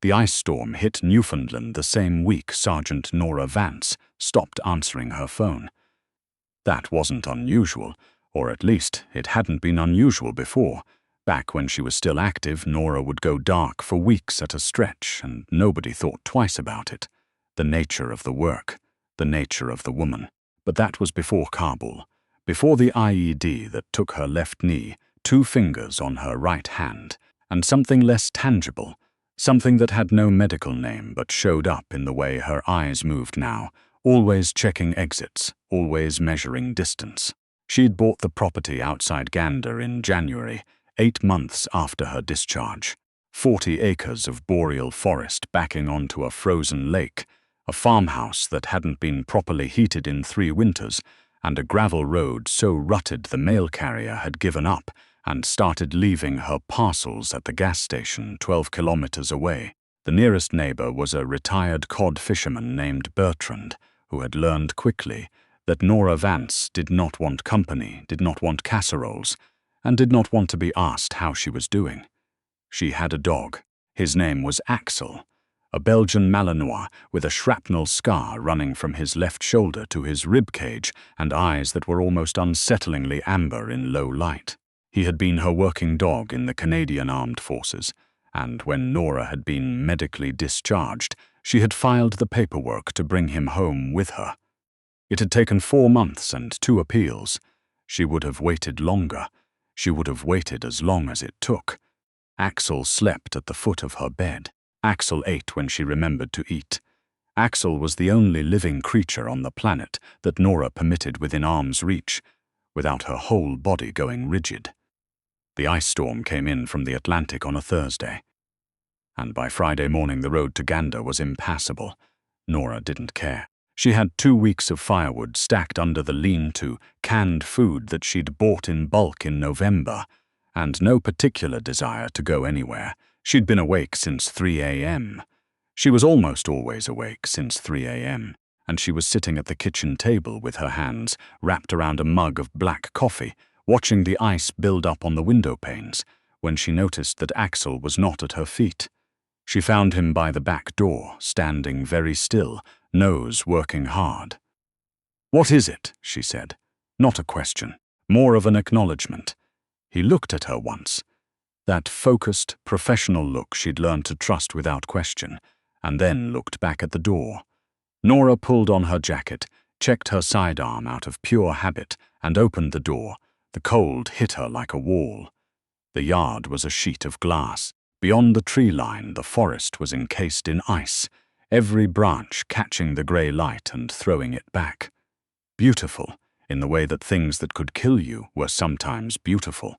The ice storm hit Newfoundland the same week Sergeant Nora Vance stopped answering her phone. That wasn't unusual, or at least it hadn't been unusual before. Back when she was still active, Nora would go dark for weeks at a stretch, and nobody thought twice about it. The nature of the work, the nature of the woman. But that was before Kabul, before the IED that took her left knee, 2 fingers on her right hand, and something less tangible, something that had no medical name but showed up in the way her eyes moved now, always checking exits, always measuring distance. She'd bought the property outside Gander in January, 8 months after her discharge. 40 acres of boreal forest backing onto a frozen lake, a farmhouse that hadn't been properly heated in 3 winters, and a gravel road so rutted the mail carrier had given up and started leaving her parcels at the gas station 12 kilometers away. The nearest neighbor was a retired cod fisherman named Bertrand, who had learned quickly that Nora Vance did not want company, did not want casseroles, and did not want to be asked how she was doing. She had a dog. His name was Axel, a Belgian Malinois with a shrapnel scar running from his left shoulder to his rib cage and eyes that were almost unsettlingly amber in low light. He had been her working dog in the Canadian Armed Forces, and when Nora had been medically discharged, she had filed the paperwork to bring him home with her. It had taken 4 months and 2 appeals. She would have waited longer. She would have waited as long as it took. Axel slept at the foot of her bed. Axel ate when she remembered to eat. Axel was the only living creature on the planet that Nora permitted within arm's reach, without her whole body going rigid. The ice storm came in from the Atlantic on a Thursday, and by Friday morning the road to Gander was impassable. Nora didn't care. She had 2 weeks of firewood stacked under the lean-to, canned food that she'd bought in bulk in November, and no particular desire to go anywhere. She'd been awake since 3 a.m. She was almost always awake since 3 a.m., and she was sitting at the kitchen table with her hands wrapped around a mug of black coffee, watching the ice build up on the window panes, when she noticed that Axel was not at her feet. She found him by the back door, standing very still, nose working hard. "What is it?" she said. Not a question, more of an acknowledgement. He looked at her once, that focused, professional look she'd learned to trust without question, and then looked back at the door. Nora pulled on her jacket, checked her sidearm out of pure habit, and opened the door. The cold hit her like a wall. The yard was a sheet of glass. Beyond the tree line, the forest was encased in ice, every branch catching the grey light and throwing it back. Beautiful, in the way that things that could kill you were sometimes beautiful.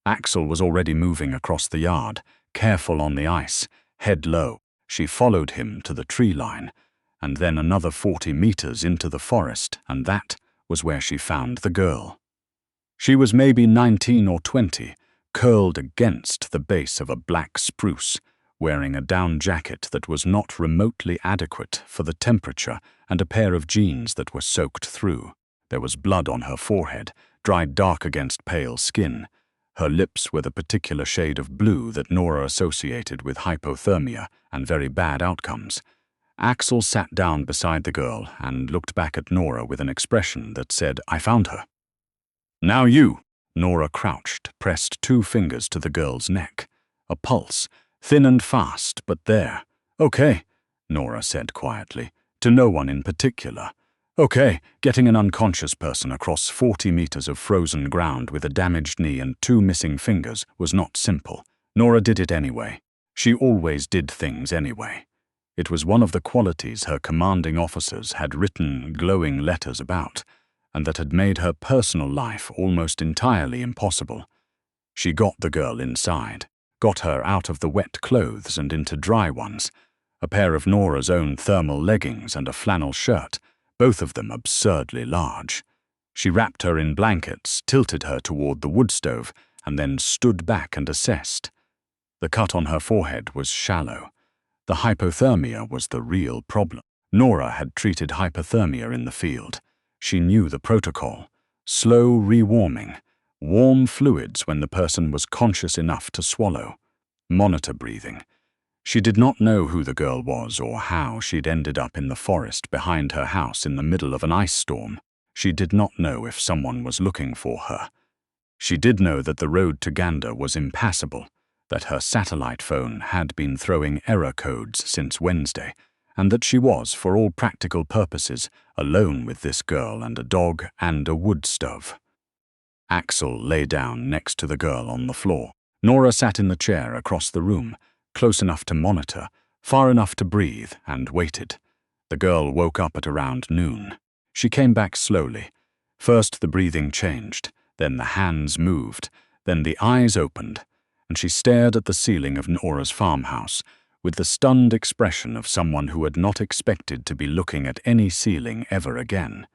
Axel was already moving across the yard, careful on the ice, head low. She followed him to the tree line, and then another 40 meters into the forest, and that was where she found the girl. She was maybe 19 or 20, curled against the base of a black spruce, wearing a down jacket that was not remotely adequate for the temperature and a pair of jeans that were soaked through. There was blood on her forehead, dried dark against pale skin. Her lips were the particular shade of blue that Nora associated with hypothermia and very bad outcomes. Axel sat down beside the girl and looked back at Nora with an expression that said, "I found her." "Now you." Nora crouched, pressed 2 fingers to the girl's neck. A pulse, thin and fast, but there. "Okay," Nora said quietly, to no one in particular. "Okay, getting an unconscious person across 40 meters of frozen ground with a damaged knee and 2 missing fingers was not simple. Nora did it anyway. She always did things anyway. It was one of the qualities her commanding officers had written glowing letters about, and that had made her personal life almost entirely impossible. She got the girl inside, got her out of the wet clothes and into dry ones, a pair of Nora's own thermal leggings and a flannel shirt, both of them absurdly large. She wrapped her in blankets, tilted her toward the wood stove, and then stood back and assessed. The cut on her forehead was shallow. The hypothermia was the real problem. Nora had treated hypothermia in the field. She knew the protocol. Slow rewarming, warm fluids when the person was conscious enough to swallow, monitor breathing. She did not know who the girl was or how she'd ended up in the forest behind her house in the middle of an ice storm. She did not know if someone was looking for her. She did know that the road to Gander was impassable, that her satellite phone had been throwing error codes since Wednesday, and that she was, for all practical purposes, alone with this girl and a dog and a wood stove. Axel lay down next to the girl on the floor. Nora sat in the chair across the room, close enough to monitor, far enough to breathe, and waited. The girl woke up at around noon. She came back slowly. First the breathing changed, then the hands moved, then the eyes opened, and she stared at the ceiling of Nora's farmhouse with the stunned expression of someone who had not expected to be looking at any ceiling ever again.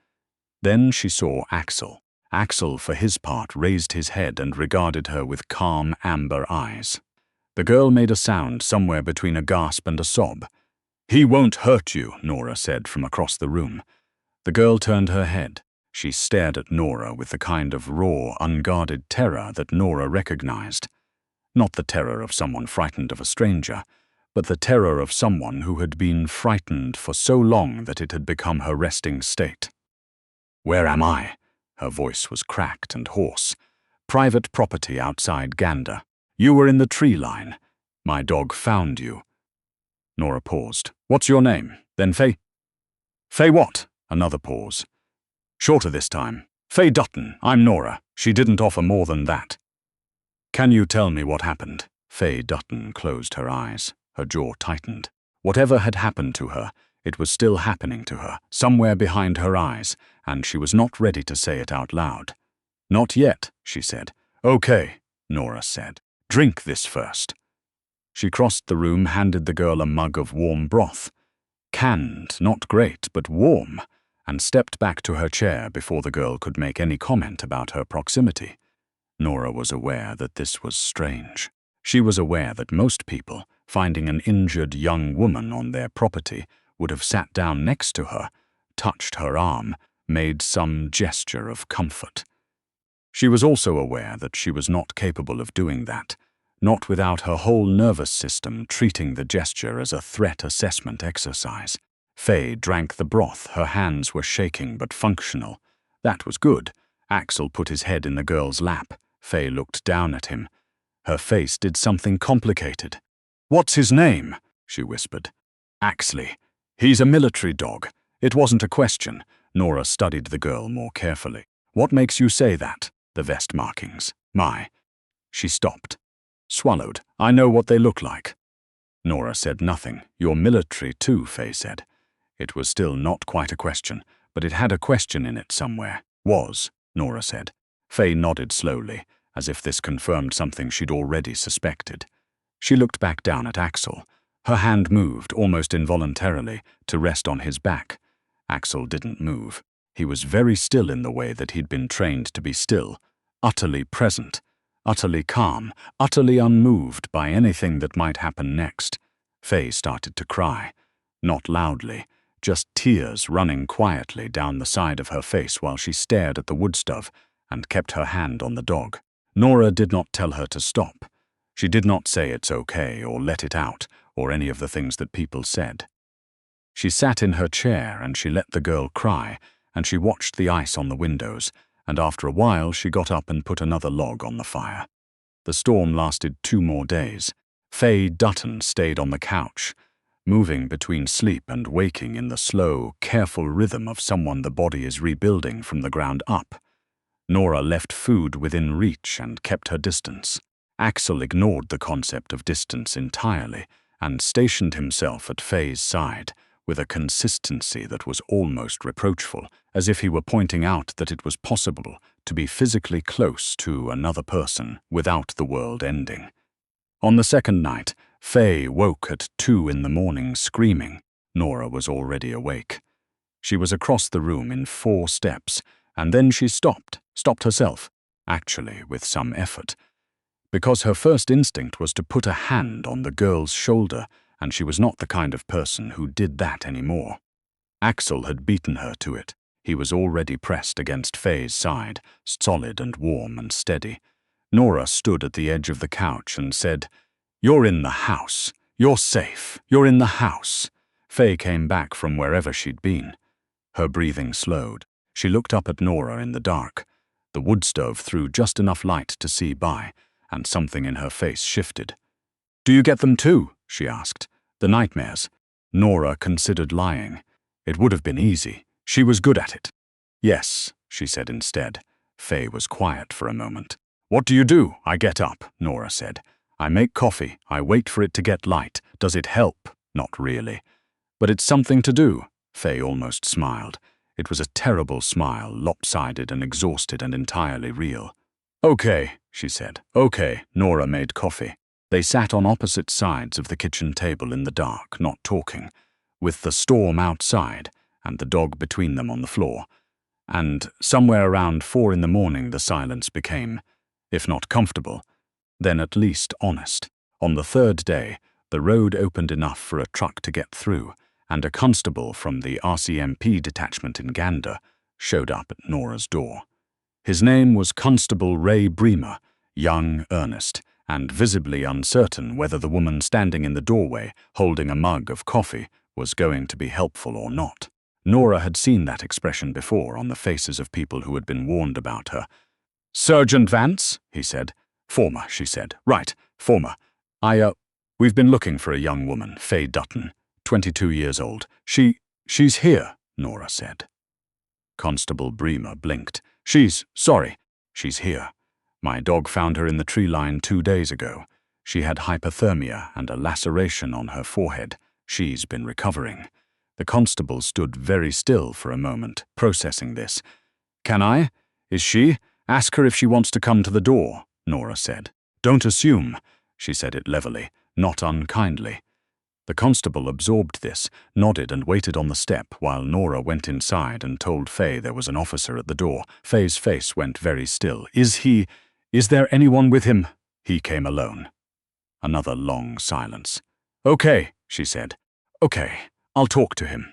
Then she saw Axel. Axel, for his part, raised his head and regarded her with calm, amber eyes. The girl made a sound somewhere between a gasp and a sob. "He won't hurt you," Nora said from across the room. The girl turned her head. She stared at Nora with the kind of raw, unguarded terror that Nora recognized. Not the terror of someone frightened of a stranger, but the terror of someone who had been frightened for so long that it had become her resting state. "Where am I?" Her voice was cracked and hoarse. "Private property outside Gander. You were in the tree line. My dog found you." Nora paused. "What's your name? Then Faye?" "Faye what?" Another pause. "Shorter this time. Faye Dutton. I'm Nora. She didn't offer more than that." "Can you tell me what happened?" Faye Dutton closed her eyes. Her jaw tightened. Whatever had happened to her, it was still happening to her, somewhere behind her eyes, and she was not ready to say it out loud. "Not yet," she said. "Okay," Nora said. "Drink this first." She crossed the room, handed the girl a mug of warm broth. Canned, not great, but warm, and stepped back to her chair before the girl could make any comment about her proximity. Nora was aware that this was strange. She was aware that most people, finding an injured young woman on their property, would have sat down next to her, touched her arm, made some gesture of comfort. She was also aware that she was not capable of doing that, not without her whole nervous system treating the gesture as a threat assessment exercise. Faye drank the broth. Her hands were shaking but functional. That was good. Axel put his head in the girl's lap. Faye looked down at him. Her face did something complicated. "What's his name?" she whispered. "Axley. He's a military dog." It wasn't a question. Nora studied the girl more carefully. "What makes you say that?" "The vest markings." "My." She stopped. Swallowed. "I know what they look like." Nora said nothing. "You're military too," Faye said. It was still not quite a question, but it had a question in it somewhere. "Was," Nora said. Faye nodded slowly, as if this confirmed something she'd already suspected. She looked back down at Axel. Her hand moved, almost involuntarily, to rest on his back. Axel didn't move. He was very still in the way that he'd been trained to be still, utterly present, utterly calm, utterly unmoved by anything that might happen next. Faye started to cry. Not loudly, just tears running quietly down the side of her face while she stared at the wood stove and kept her hand on the dog. Nora did not tell her to stop. She did not say it's okay or let it out or any of the things that people said. She sat in her chair and she let the girl cry, and she watched the ice on the windows, and after a while she got up and put another log on the fire. The storm lasted 2 more days. Faye Dutton stayed on the couch, moving between sleep and waking in the slow, careful rhythm of someone the body is rebuilding from the ground up. Nora left food within reach and kept her distance. Axel ignored the concept of distance entirely and stationed himself at Faye's side with a consistency that was almost reproachful, as if he were pointing out that it was possible to be physically close to another person without the world ending. On the second night, Faye woke at 2 in the morning screaming. Nora was already awake. She was across the room in 4 steps, and then she stopped herself, actually with some effort, because her first instinct was to put a hand on the girl's shoulder, and she was not the kind of person who did that anymore. Axel had beaten her to it. He was already pressed against Faye's side, solid and warm and steady. Nora stood at the edge of the couch and said, "You're in the house. You're safe. You're in the house." Faye came back from wherever she'd been. Her breathing slowed. She looked up at Nora in the dark. The wood stove threw just enough light to see by, and something in her face shifted. "Do you get them too?" she asked. "The nightmares?" Nora considered lying. It would have been easy. She was good at it. "Yes," she said instead. Faye was quiet for a moment. "What do you do?" "I get up," Nora said. "I make coffee. I wait for it to get light. Does it help?" "Not really." "But it's something to do." Faye almost smiled. It was a terrible smile, lopsided and exhausted and entirely real. "Okay," she said. "Okay." Nora made coffee. They sat on opposite sides of the kitchen table in the dark, not talking, with the storm outside and the dog between them on the floor. And somewhere around 4 a.m, the silence became, if not comfortable, then at least honest. On the third day, the road opened enough for a truck to get through, and a constable from the RCMP detachment in Gander showed up at Nora's door. His name was Constable Ray Bremer, young, earnest, and visibly uncertain whether the woman standing in the doorway, holding a mug of coffee, was going to be helpful or not. Nora had seen that expression before on the faces of people who had been warned about her. "Sergeant Vance?" he said. "Former," she said. "Right, former. We've been looking for a young woman, Faye Dutton, 22 years old. She's here," Nora said. Constable Bremer blinked. She's here. My dog found her in the tree line 2 days ago. She had hypothermia and a laceration on her forehead. She's been recovering." The constable stood very still for a moment, processing this. "Can I? Is she? Ask her if she wants to come to the door," Nora said. "Don't assume." She said it levelly, not unkindly. The constable absorbed this, nodded and waited on the step while Nora went inside and told Faye there was an officer at the door. Faye's face went very still. Is there anyone with him?" "He came alone." Another long silence. "Okay," she said. "Okay, I'll talk to him."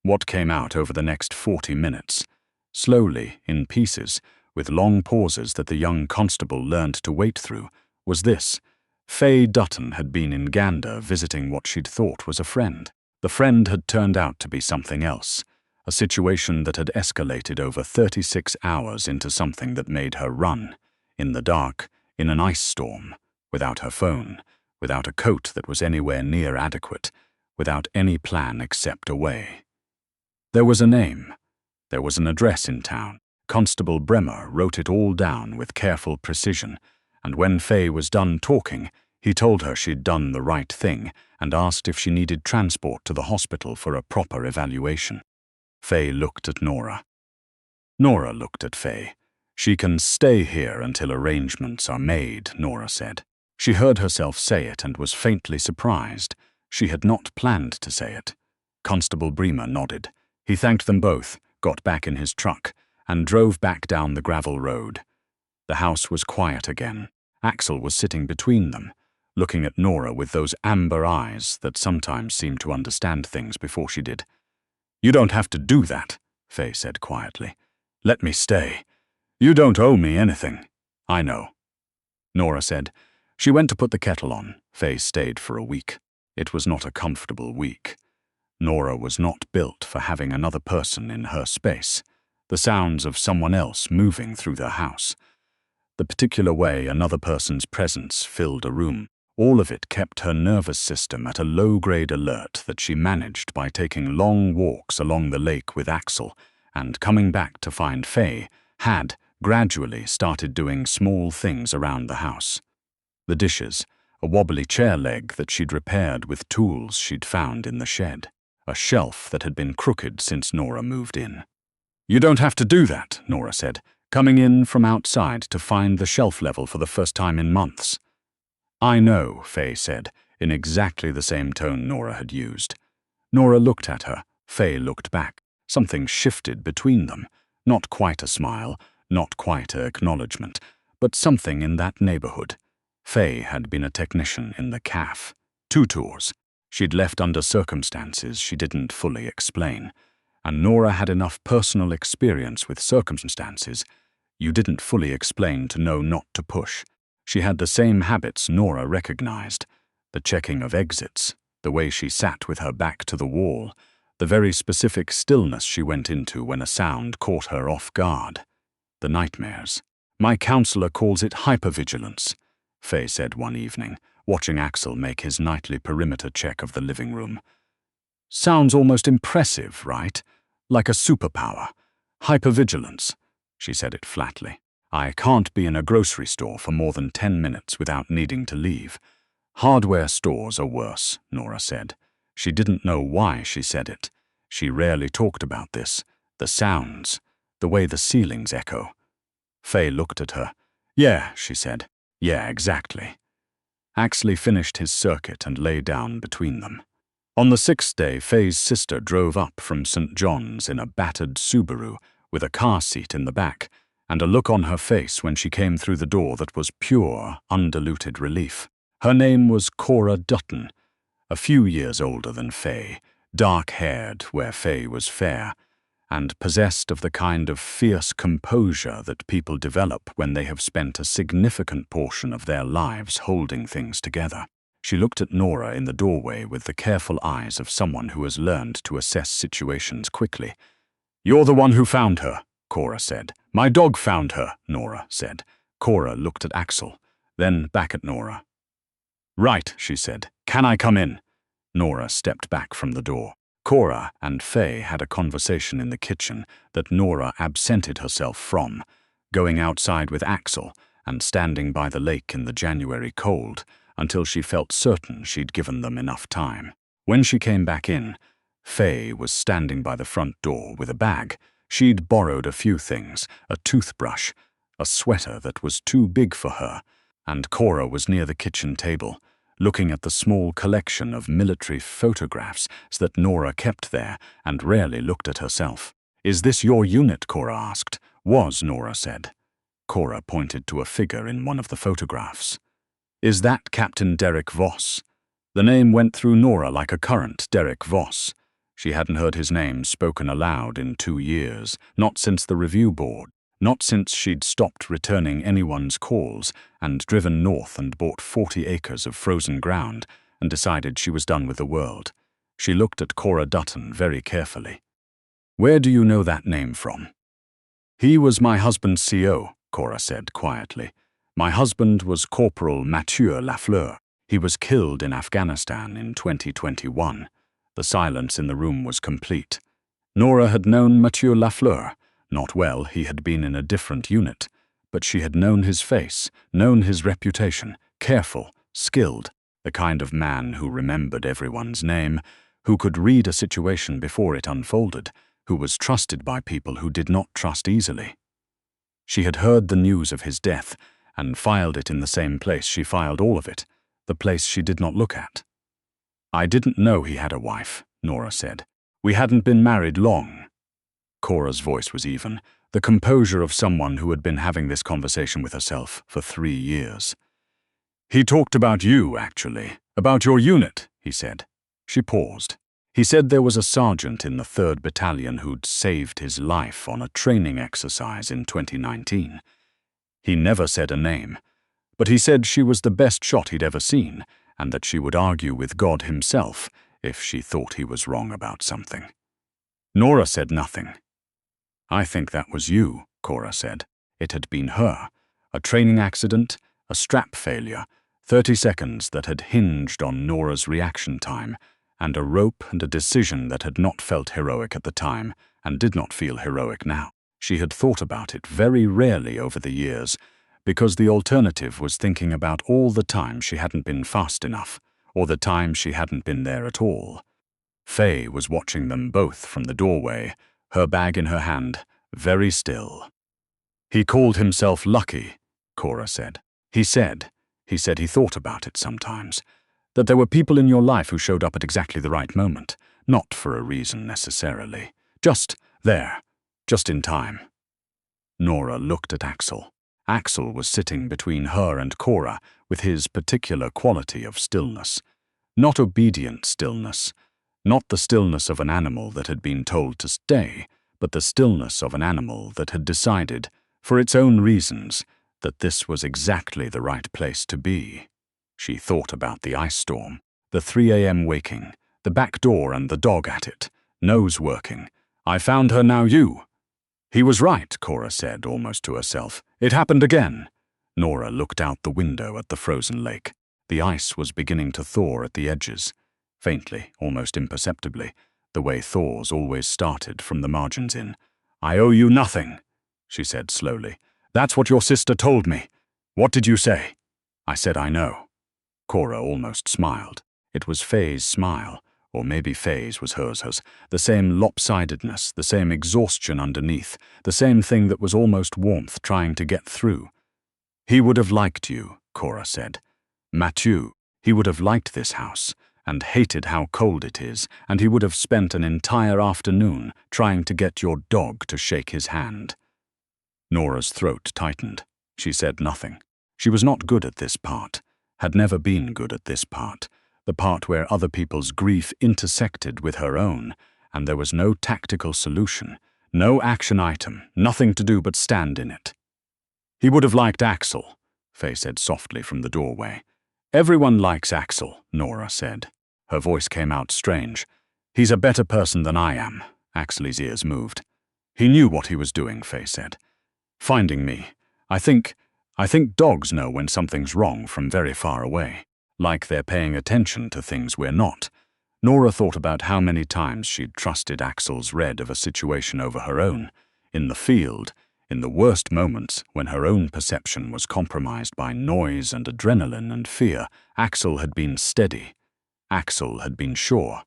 What came out over the next 40 minutes? Slowly, in pieces, with long pauses that the young constable learned to wait through, was this. Faye Dutton had been in Gander visiting what she'd thought was a friend. The friend had turned out to be something else, a situation that had escalated over 36 hours into something that made her run, in the dark, in an ice storm, without her phone, without a coat that was anywhere near adequate, without any plan except away. There was a name. There was an address in town. Constable Bremer wrote it all down with careful precision, and when Faye was done talking, he told her she'd done the right thing and asked if she needed transport to the hospital for a proper evaluation. Faye looked at Nora. Nora looked at Faye. "She can stay here until arrangements are made," Nora said. She heard herself say it and was faintly surprised. She had not planned to say it. Constable Bremer nodded. He thanked them both, got back in his truck, and drove back down the gravel road. The house was quiet again. Axel was sitting between them, looking at Nora with those amber eyes that sometimes seemed to understand things before she did. "You don't have to do that," Faye said quietly. "Let me stay. You don't owe me anything." "I know," Nora said. She went to put the kettle on. Faye stayed for a week. It was not a comfortable week. Nora was not built for having another person in her space. The sounds of someone else moving through the house. The particular way another person's presence filled a room, all of it kept her nervous system at a low-grade alert that she managed by taking long walks along the lake with Axel, and coming back to find Faye had, gradually, started doing small things around the house. The dishes, a wobbly chair leg that she'd repaired with tools she'd found in the shed, a shelf that had been crooked since Nora moved in. "You don't have to do that," Nora said, coming in from outside to find the shelf level for the first time in months. "I know," Faye said, in exactly the same tone Nora had used. Nora looked at her. Faye looked back. Something shifted between them. Not quite a smile, not quite an acknowledgement, but something in that neighborhood. Faye had been a technician in the CAF. 2 tours. She'd left under circumstances she didn't fully explain. And Nora had enough personal experience with circumstances you didn't fully explain to know not to push. She had the same habits Nora recognized. the checking of exits, the way she sat with her back to the wall, the very specific stillness she went into when a sound caught her off guard. The nightmares. My counselor calls it hypervigilance, Faye said one evening, watching Axel make his nightly perimeter check of the living room. Sounds almost impressive, right? Like a superpower. Hypervigilance. She said it flatly. I can't be in a grocery store for more than 10 minutes without needing to leave. Hardware stores are worse, Nora said. She didn't know why she said it. She rarely talked about this. The sounds. The way the ceilings echo. Faye looked at her. Yeah, she said. Yeah, exactly. Axel finished his circuit and lay down between them. On the 6th day, Faye's sister drove up from St. John's in a battered Subaru with a car seat in the back and a look on her face when she came through the door that was pure, undiluted relief. Her name was Cora Dutton, a few years older than Faye, dark-haired where Faye was fair, and possessed of the kind of fierce composure that people develop when they have spent a significant portion of their lives holding things together. She looked at Nora in the doorway with the careful eyes of someone who has learned to assess situations quickly. You're the one who found her, Cora said. My dog found her, Nora said. Cora looked at Axel, then back at Nora. Right, she said. Can I come in? Nora stepped back from the door. Cora and Faye had a conversation in the kitchen that Nora absented herself from, going outside with Axel and standing by the lake in the January cold until she felt certain she'd given them enough time. When she came back in, Faye was standing by the front door with a bag. She'd borrowed a few things, a toothbrush, a sweater that was too big for her, and Cora was near the kitchen table, looking at the small collection of military photographs that Nora kept there and rarely looked at herself. Is this your unit? Cora asked. Was, Nora said. Cora pointed to a figure in one of the photographs. Is that Captain Derek Voss? The name went through Nora like a current, Derek Voss. She hadn't heard his name spoken aloud in 2 years, not since the review board, not since she'd stopped returning anyone's calls and driven north and bought 40 acres of frozen ground and decided she was done with the world. She looked at Cora Dutton very carefully. Where do you know that name from? He was my husband's CO, Cora said quietly. My husband was Corporal Mathieu Lafleur. He was killed in Afghanistan in 2021. The silence in the room was complete. Nora had known Mathieu Lafleur. Not well, he had been in a different unit, but she had known his face, known his reputation, careful, skilled, the kind of man who remembered everyone's name, who could read a situation before it unfolded, who was trusted by people who did not trust easily. She had heard the news of his death and filed it in the same place she filed all of it, the place she did not look at. I didn't know he had a wife, Nora said. We hadn't been married long. Cora's voice was even, the composure of someone who had been having this conversation with herself for 3 years. He talked about you, actually. About your unit, he said. She paused. He said there was a sergeant in the 3rd Battalion who'd saved his life on a training exercise in 2019. He never said a name, but he said she was the best shot he'd ever seen, and that she would argue with God himself if she thought he was wrong about something. Nora said nothing. I think that was you, Cora said. It had been her. A training accident, a strap failure, 30 seconds that had hinged on Nora's reaction time, and a rope and a decision that had not felt heroic at the time and did not feel heroic now. She had thought about it very rarely over the years, because the alternative was thinking about all the time she hadn't been fast enough, or the time she hadn't been there at all. Faye was watching them both from the doorway, her bag in her hand, very still. He called himself lucky, Cora said. He said he thought about it sometimes, that there were people in your life who showed up at exactly the right moment, not for a reason necessarily, just there, just in time. Nora looked at Axel. Axel was sitting between her and Cora with his particular quality of stillness. Not obedient stillness, not the stillness of an animal that had been told to stay, but the stillness of an animal that had decided, for its own reasons, that this was exactly the right place to be. She thought about the ice storm, the 3 a.m. waking, the back door and the dog at it, nose working. I found her, now you. He was right, Cora said, almost to herself. It happened again. Nora looked out the window at the frozen lake. The ice was beginning to thaw at the edges, faintly, almost imperceptibly, the way thaws always started from the margins in. I owe you nothing, she said slowly. That's what your sister told me. What did you say? I said I know. Cora almost smiled. It was Faye's smile, or maybe Faye's was hers, the same lopsidedness, the same exhaustion underneath, the same thing that was almost warmth trying to get through. He would have liked you, Cora said. Mathieu, he would have liked this house, and hated how cold it is, and he would have spent an entire afternoon trying to get your dog to shake his hand. Nora's throat tightened. She said nothing. She was not good at this part, had never been good at this part, the part where other people's grief intersected with her own, and there was no tactical solution, no action item, nothing to do but stand in it. He would have liked Axel, Faye said softly from the doorway. Everyone likes Axel, Nora said. Her voice came out strange. He's a better person than I am. Axel's ears moved. He knew what he was doing, Faye said. Finding me. I think dogs know when something's wrong from very far away, like they're paying attention to things we're not. Nora thought about how many times she'd trusted Axel's read of a situation over her own, in the field, in the worst moments when her own perception was compromised by noise and adrenaline and fear. Axel had been steady. Axel had been sure.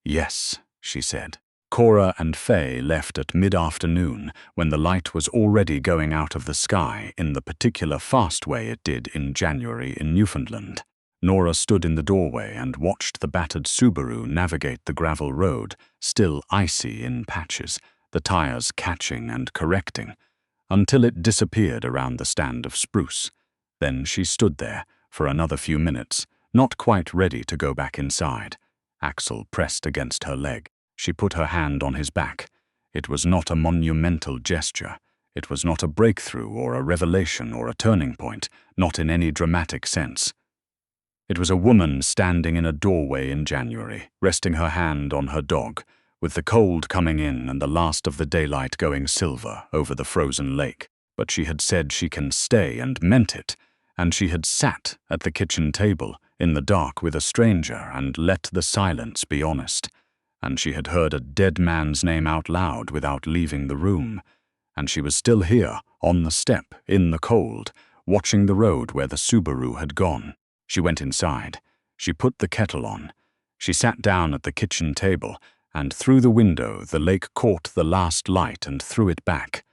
Yes, she said. Cora and Faye left at mid-afternoon when the light was already going out of the sky in the particular fast way it did in January in Newfoundland. Nora stood in the doorway and watched the battered Subaru navigate the gravel road, still icy in patches, the tires catching and correcting, until it disappeared around the stand of spruce. Then she stood there for another few minutes, not quite ready to go back inside. Axel pressed against her leg. She put her hand on his back. It was not a monumental gesture. It was not a breakthrough or a revelation or a turning point, not in any dramatic sense. It was a woman standing in a doorway in January, resting her hand on her dog, with the cold coming in and the last of the daylight going silver over the frozen lake. But she had said she can stay and meant it, and she had sat at the kitchen table in the dark with a stranger and let the silence be honest. And she had heard a dead man's name out loud without leaving the room. And she was still here, on the step, in the cold, watching the road where the Subaru had gone. She went inside. She put the kettle on. She sat down at the kitchen table, and through the window the lake caught the last light and threw it back.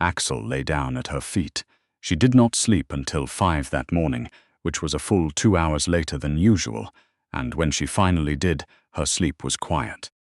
Axel lay down at her feet. She did not sleep until 5 that morning, which was a full 2 hours later than usual, and when she finally did, her sleep was quiet.